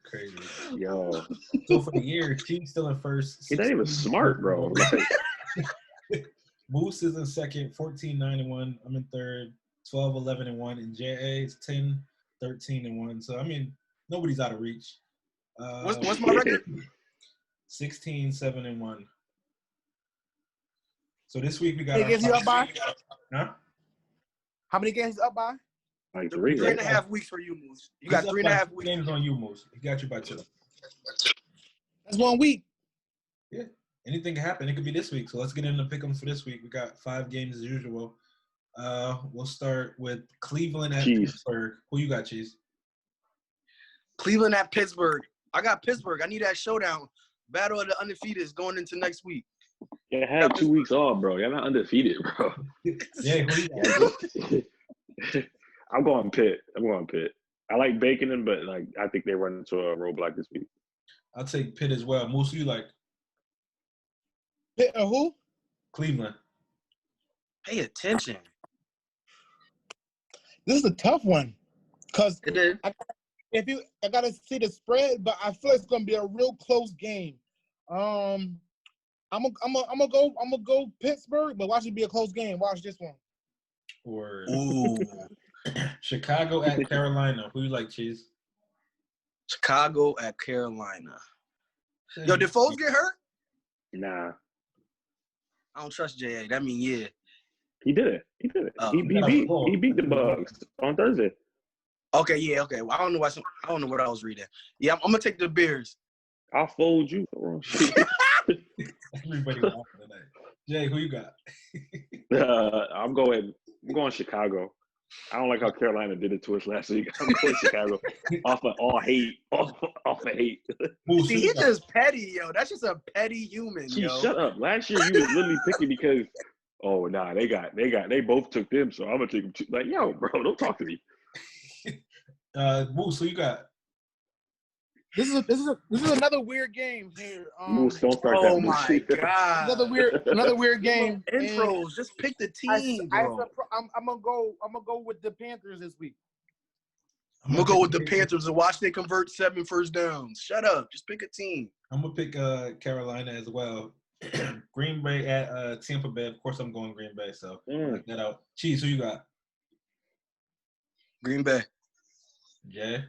Crazy. Yo. So for the year, Cheese still in first. He's not even smart, bro. Like, Moose is in second, 14-9-1. I'm in third, 12-11-1. And JA is 10-13-1. So, I mean, nobody's out of reach. What's my record? 16-7-1. So this week we got. How many games you up by? Huh? How many games up by? like 3. 3.5 weeks for you, Moose. You got 3.5 weeks. Games on you, Moose. He got you by 2. That's 1 week. Yeah. Anything can happen. It could be this week. So let's get into pick'ems for this week. We got 5 games as usual. We'll start with Cleveland at Pittsburgh. Who you got, Cheese? Cleveland at Pittsburgh. I got Pittsburgh. I need that showdown. Battle of the undefeated going into next week. Yeah, I had 2 weeks off, bro. You're not undefeated, bro. Yeah, who you got? I'm going Pitt. I like Bacon them, but like I think they run into a roadblock this week. I'll take Pitt as well. Moose, who you like? Pitt or who? Cleveland. Pay attention. This is a tough one, cause It is. I gotta see the spread, but I feel it's gonna be a real close game. I'm gonna go Pittsburgh, but watch it be a close game. Watch this one. Or Ooh. Chicago at Carolina. Who you like, Cheese? Chicago at Carolina. Yo, did Foles get hurt? Nah. I don't trust JA. That mean yeah. He did it. Oh. He beat the Bugs on Thursday. Okay, yeah, okay. Well, I don't know what I was reading. Yeah, I'm gonna take the Bears. I'll fold you. Everybody laughing tonight. Jay, who you got? I'm going Chicago. I don't like how Carolina did it to us last week. I'm going Chicago off of all hate. Off of hate. See, he's just petty, yo. That's just a petty human, yo. Shut up. Last year you was literally picking because they both took them, so I'm gonna take them too. Like, yo, bro, don't talk to me. Moose, who you got? This is another weird game here. Moose, don't start Oh that. my god! Another weird game. Intros. Just pick the team, bro. I'm gonna go with the Panthers this week. I'm gonna go with the Panthers and watch they convert 7 first downs. Shut up. Just pick a team. I'm gonna pick Carolina as well. Green Bay at Tampa Bay. Of course, I'm going Green Bay. So check that out. Cheese, who you got? Green Bay. Jay.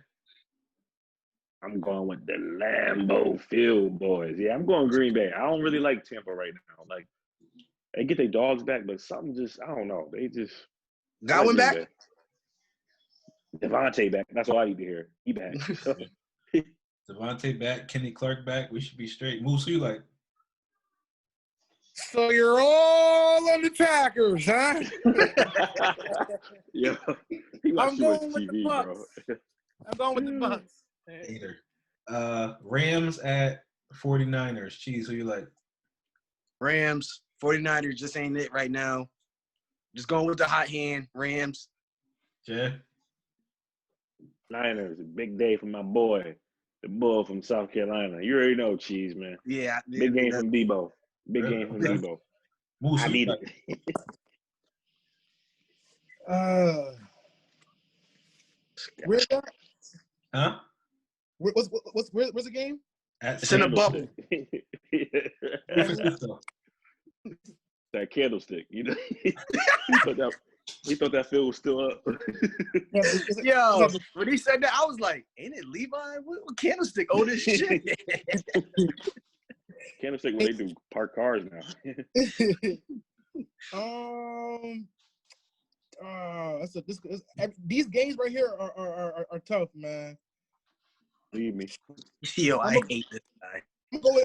I'm going with the Lambeau Field boys. Yeah, I'm going Green Bay. I don't really like Tampa right now. Like, they get their dogs back, but something just, I don't know. They just Godwin back? Devontae back. That's all I need to hear. He back. Devontae back. Kenny Clark back. We should be straight. Moose, who you like? So you're all on the Packers, huh? Yeah. I'm going with the Bucks. I'm going with the Bucks. Hater. Rams at 49ers. Cheese, who you like? Rams. 49ers just ain't it right now. Just going with the hot hand. Rams. Jay? Niners. A big day for my boy. The bull from South Carolina. You already know, Cheese, man. Yeah. Big game from Debo. Big game from Debo. Moose, I need it. Where's that? Huh? Where's the game? It's in a bubble. That candlestick, you know. he thought that field was still up. Yo, when he said that, I was like, ain't it Levi? What candlestick? Oh, this shit. Candlestick, where they do park cars now. These games right here are tough, man. Believe me. Yo, I hate this guy.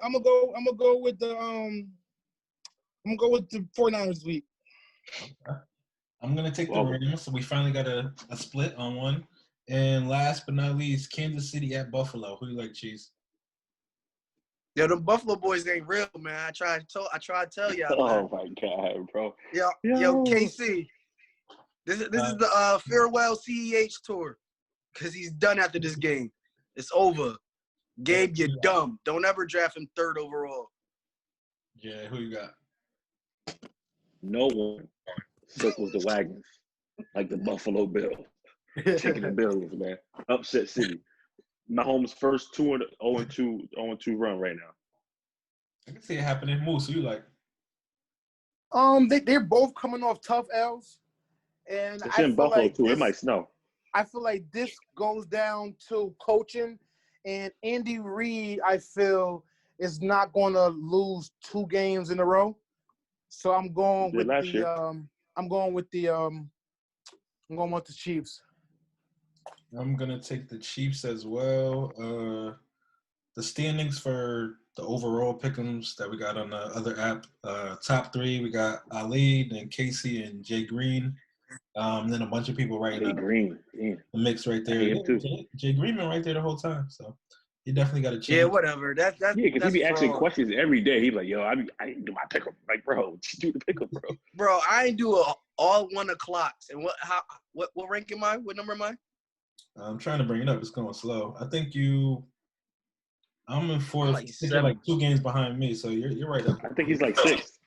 I'm gonna go with the 49ers this week. I'm gonna take the Rams. So we finally got a split on one. And last but not least, Kansas City at Buffalo. Who do you like, Cheese? Yo, the Buffalo boys ain't real, man. I tried to tell y'all. Oh my God, bro. Yo, KC. This is the farewell CEH tour, because he's done after this game. It's over. Gabe, you're dumb. Don't ever draft him 3rd overall. Yeah, who you got? No one circles the wagons like the Buffalo Bills. Taking the Bills, man. Upset City. Mahomes' first 0-2 run right now. I can see it happening. Moose, who you like? They're both coming off tough L's, and It's in Buffalo too. It might snow. I feel like this goes down to coaching, and Andy Reid, I feel, is not going to lose 2 games in a row. So I'm going with the Chiefs. I'm gonna take the Chiefs as well. The standings for the overall pick'ems that we got on the other app, top 3, we got Ali, then Casey, and Jay Green. Then a bunch of people right now. Jay Green, the mix right there. Jay Green been right there the whole time, so he definitely got a chance. Yeah, whatever. That's because he be asking questions every day. He like, yo, I didn't do my pick'em. Like, bro, just do the pick'em, bro. Bro, I ain't do all 1 o'clocks. And what rank am I? What number am I? I'm trying to bring it up. It's going slow. I think I'm in 4th. Like you're like 2 games behind me, so you're right up. I think he's like 6th.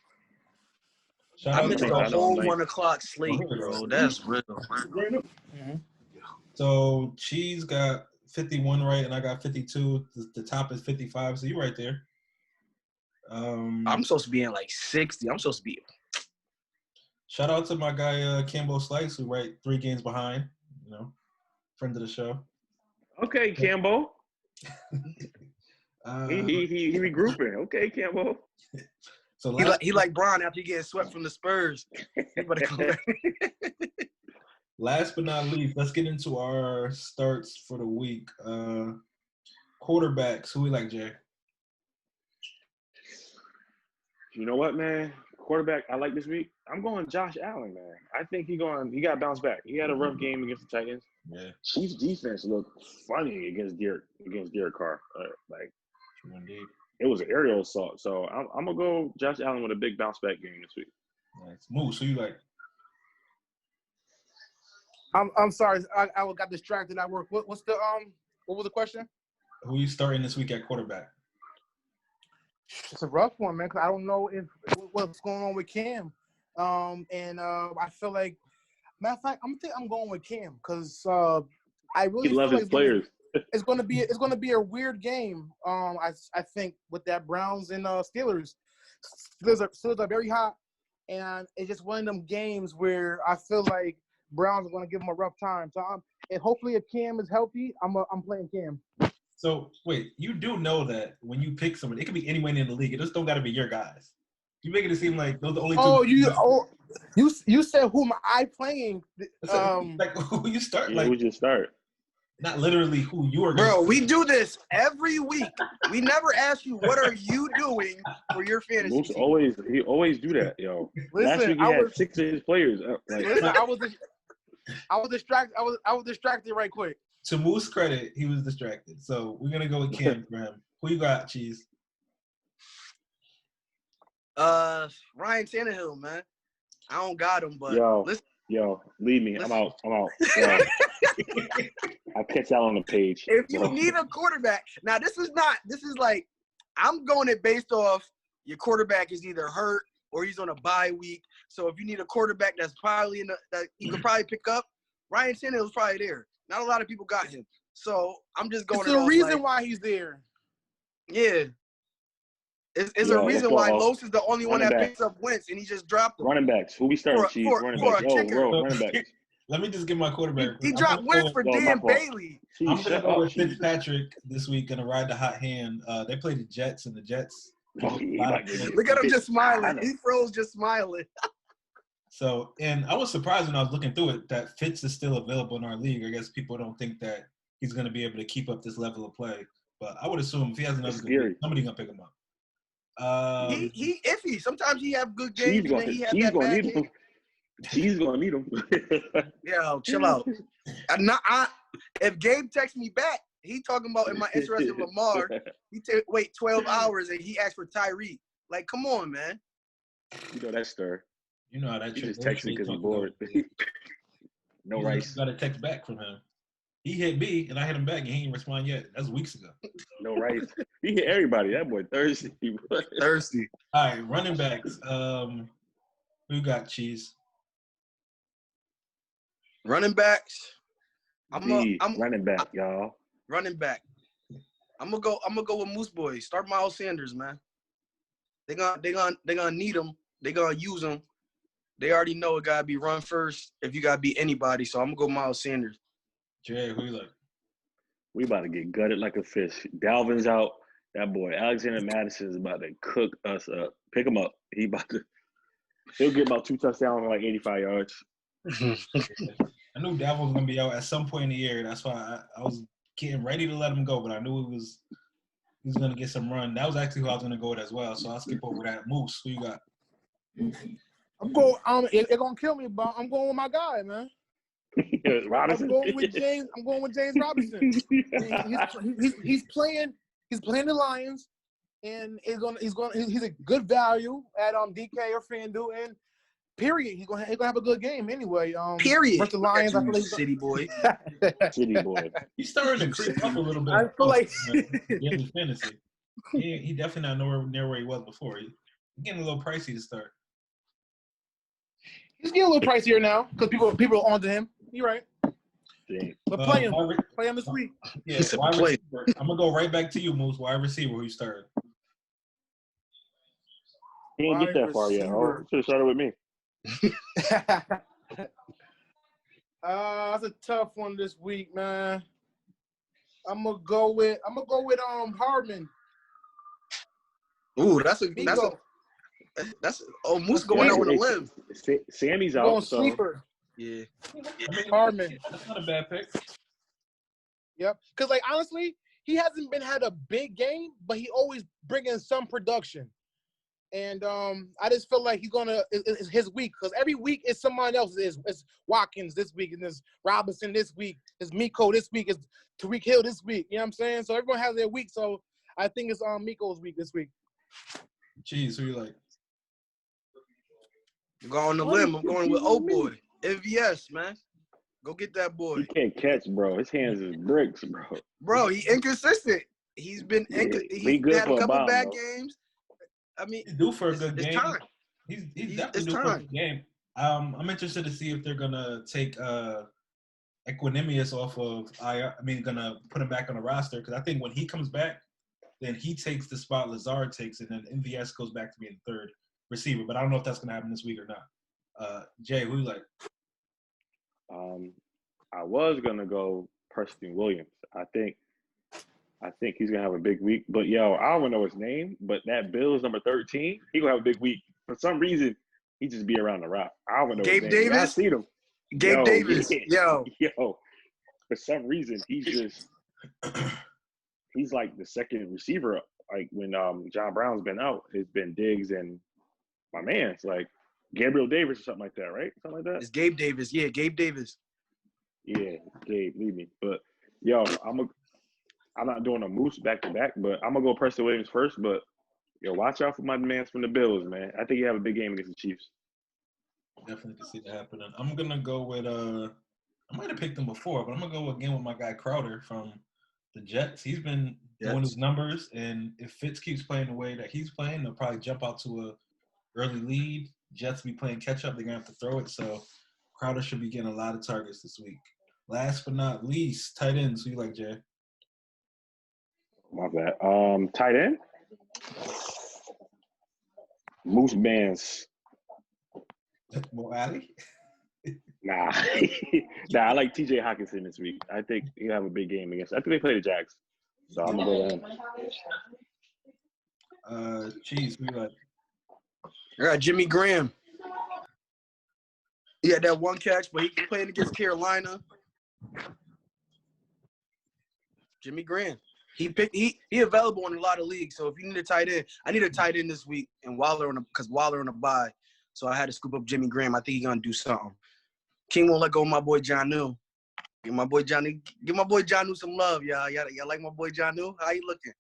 I missed the whole 1 o'clock slate, bro. That's real. Mm-hmm. So Cheese got 51 right, and I got 52. The top is 55, so you're right there. I'm supposed to be in like 60. I'm supposed to be. Shout out to my guy Cambo Slice, who right 3 games behind. Friend of the show. Okay, Cambo. He regrouping. Okay, Cambo. So he like Bron after he getting swept from the Spurs. He better come back. Last but not least, let's get into our starts for the week. Quarterbacks. Who we like, Jay? You know what, man? Quarterback I like this week. I'm going Josh Allen, man. I think he got to bounce back. He had a rough game against the Titans. Yeah. Chiefs defense looked funny against Derek Carr. Indeed. It was an aerial assault. So I'm gonna go Josh Allen with a big bounce back game this week. Nice. Moose, who you like? I'm sorry, I got distracted at work. What was the question? Who you starting this week at quarterback? It's a rough one, man, because I don't know what's going on with Cam. I feel like, matter of fact, I'm going with Cam because I really love his players. It's gonna be a weird game. I think with that Browns and Steelers. Steelers are very hot, and it's just one of them games where I feel like Browns are gonna give them a rough time. So and hopefully if Cam is healthy, I'm playing Cam. So wait, you do know that when you pick someone, it could be anyone in the league. It just don't got to be your guys. You making it seem like those are the only two. You said who am I playing? Like who you start? Yeah, like who you start? Not literally who you are. Bro, we do this every week. We never ask you what are you doing for your fantasy team. He always do that, yo. Listen, last week he had 6 of his players. Listen, I was distracted. I was distracted right quick. To Moose's credit, he was distracted. So we're gonna go with Cam for him. Who you got, Cheese? Ryan Tannehill, man. I don't got him, but Yo, leave me. I'm out. Yo. I'll catch y'all on the page. If you need a quarterback, now this is like, I'm going it based off your quarterback is either hurt or he's on a bye week. So if you need a quarterback that's probably that you could probably pick up, Ryan Tannehill's probably there. Not a lot of people got him. So I'm just going. It's the reason why he's there. Yeah. It's a reason why Los is the only one that picks up Wentz, and he just dropped him. Running backs. Who we starting, Chiefs? Running backs. Running backs. Let me just get my quarterback. He dropped Wentz for Dan Bailey. I'm going to go with Fitzpatrick this week, going to ride the hot hand. They play the Jets, and the Jets Oh, look at him just smiling. He froze just smiling. So, and I was surprised when I was looking through it that Fitz is still available in our league. I guess people don't think that he's going to be able to keep up this level of play. But I would assume if he has another good week, somebody's going to pick him up. He iffy. Sometimes he have good games and then he have that bad game. He's going to need him. Yo, chill out. If Gabe texts me back, he talking about am I interested in Lamar? He wait 12 hours and he asked for Tyreek. Like, come on, man. You know that's stir. You know how that he just texting because he's bored. No rice. Got a text back from him. He hit me and I hit him back and he didn't respond yet. That's weeks ago. No rice. He hit everybody. That boy thirsty. Thirsty. All right, running backs. Who got Cheese? Running backs. I'm running back, y'all. Running back. I'm gonna go with Moose Boy. Start Miles Sanders, man. They gonna need him. They gonna use him. They already know it gotta be run first if you gotta beat anybody. So I'm gonna go Miles Sanders. Jay, who you like? We about to get gutted like a fish. Dalvin's out. That boy Alexander Madison is about to cook us up. Pick him up. He'll get about 2 touchdowns and like 85 yards. I knew Dalvin was gonna be out at some point in the year. That's why I was getting ready to let him go, but I knew he was gonna get some run. That was actually who I was gonna go with as well. So I'll skip over that. Moose, who you got? I'm going. It's gonna kill me, but I'm going with my guy, man. Robinson. I'm going with James Robinson. He's playing the Lions, and he's a good value at DK or FanDuel, and period. He's gonna have a good game anyway. Period. Versus the Lions, I feel like City boy. City boy. He's starting to creep up a little bit. I feel like fantasy. He definitely not nowhere near where he was before. He's getting a little pricey to start. He's getting a little pricier now because people are onto him. You're right. Dang. But play him this week. Yeah, I'm gonna go right back to you, Moose. Wide receiver, who you started? He didn't get that far yet. Oh, should have started with me. That's a tough one this week, man. I'm gonna go with Hardman. Ooh, that's Moose going out with a limb. Sammy's out. Going sleeper. Yeah. Hardman. That's not a bad pick. Yep. Because honestly, he hasn't had a big game, but he always bring in some production. And I just feel like it's his week because every week is someone else's. It's Watkins this week, and it's Robinson this week. It's Miko this week. It's Tariq Hill this week. You know what I'm saying? So everyone has their week. So I think it's Miko's week this week. Jeez, who you like? I'm going on the limb. I'm going with old boy. MVS, man. Go get that boy. He can't catch, bro. His hands is bricks, bro. Bro, he inconsistent. He's been he's had a couple bad games. I mean, he's due for a good game. Time. He's definitely due for a good game. I'm interested to see if they're gonna take Equanimous off of gonna put him back on the roster because I think when he comes back, then he takes the spot Lazard takes, and then MVS goes back to being the third receiver. But I don't know if that's gonna happen this week or not. Jay, who you like? I was gonna go Preston Williams. I think he's gonna have a big week. But yo, I don't know his name, but that Bills number 13, he gonna have a big week. For some reason, he just be around the rock. I don't know Gabe his name. Davis. I seen him. Gabe Davis. Yo. For some reason, he's like the second receiver. Like when John Brown's been out, it's been Diggs and my man's like Gabriel Davis or something like that, right? Something like that. It's Gabe Davis. Yeah, Gabe Davis. Yeah, Gabe, leave me. But yo, I'm not doing a Moose back to back, but I'm gonna go Preston Williams first. But yo, watch out for my man from the Bills, man. I think he have a big game against the Chiefs. Definitely can see that happening. I'm gonna go with I might have picked him before, but I'm gonna go again with my guy Crowder from the Jets. He's been doing his numbers, and if Fitz keeps playing the way that he's playing, they'll probably jump out to a early lead. Jets be playing catch up. They're gonna have to throw it, so Crowder should be getting a lot of targets this week. Last but not least, tight ends. Who you like, Jay? My bad. Tight end. Moose Bands. Mo Ali? Nah. I like TJ Hawkinson this week. I think he'll have a big game against. I think they play the Jags. So I'm going to go with him. Chiefs, we got. I got Jimmy Graham. He had that one catch, but he playing against Carolina. Jimmy Graham. He available in a lot of leagues. So if you need a tight end, I need a tight end this week, and Waller on a bye. So I had to scoop up Jimmy Graham. I think he's gonna do something. King won't let go of my boy Jonnu. Give my boy Jonnu some love, y'all. Y'all like my boy Jonnu? How you looking?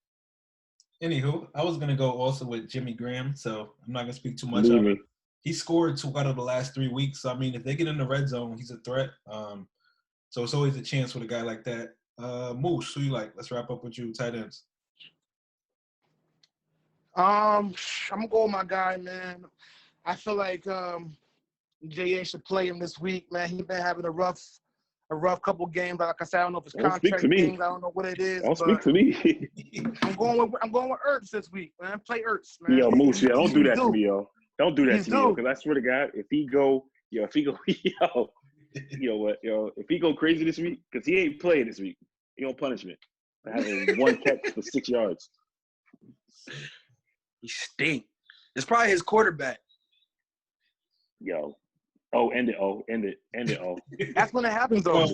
Anywho, I was gonna go also with Jimmy Graham, so I'm not gonna speak too much on it. He scored 2 out of the last 3 weeks. So I mean, if they get in the red zone, he's a threat. So it's always a chance with a guy like that. Moose, who you like? Let's wrap up with you, tight ends. I'm gonna go with my guy, man. I feel like J.A. should play him this week, man. He's been having a rough couple games. Like I said, I don't know if it's contract things. I don't know what it is. Don't speak to me. I'm going with Ertz this week, man. Play Ertz, man. Yo, Moose, don't do that to me, yo. Don't do that to me, yo. Because I swear to God, if he go, if he go crazy this week, because he ain't playing this week, he on punishment. I have 1 catch for 6 yards. He stink. It's probably his quarterback. Yo. Oh, end it. That's when it happens, though.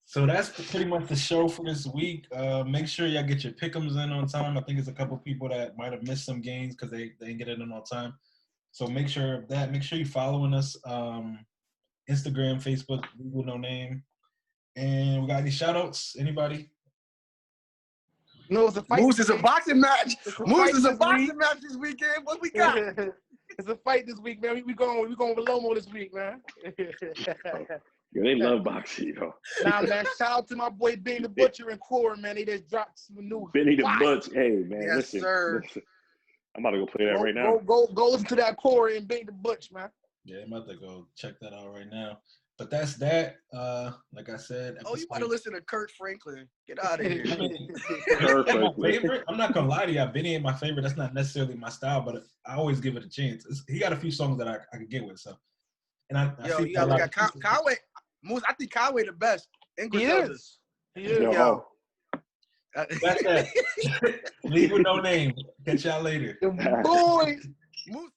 So that's pretty much the show for this week. Make sure y'all get your pick'ems in on time. I think there's a couple people that might have missed some games because they didn't get it in on time. So make sure of that. Make sure you're following us. Instagram, Facebook, Google No Name. And we got any shout-outs? Anybody? No, it's a fight. Moose is a boxing match. Moose is a boxing match this weekend. What we got? It's a fight this week, man. We going with Lomo this week, man. Yo, they love boxing, yo. Nah, man. Shout out to my boy Benny the Butcher and Core, man. They just dropped some new. Benny the Butcher. Hey, man. Yes, listen, sir. Listen. I'm about to go play that right now. Go listen to that Core and Benny the Butcher, man. Yeah, I'm about to go check that out right now. But that's that. Like I said. Oh, you about to listen to Kurt Franklin. Get out of here. My favorite? I'm not going to lie to you. Benny ain't my favorite. That's not necessarily my style, but I always give it a chance. He got a few songs that I could get with. So, and you got to look at Conway. Moose, I think Conway the best. He is. Yo. That's that. Leave with No Name. Catch y'all later. Boy. Moose.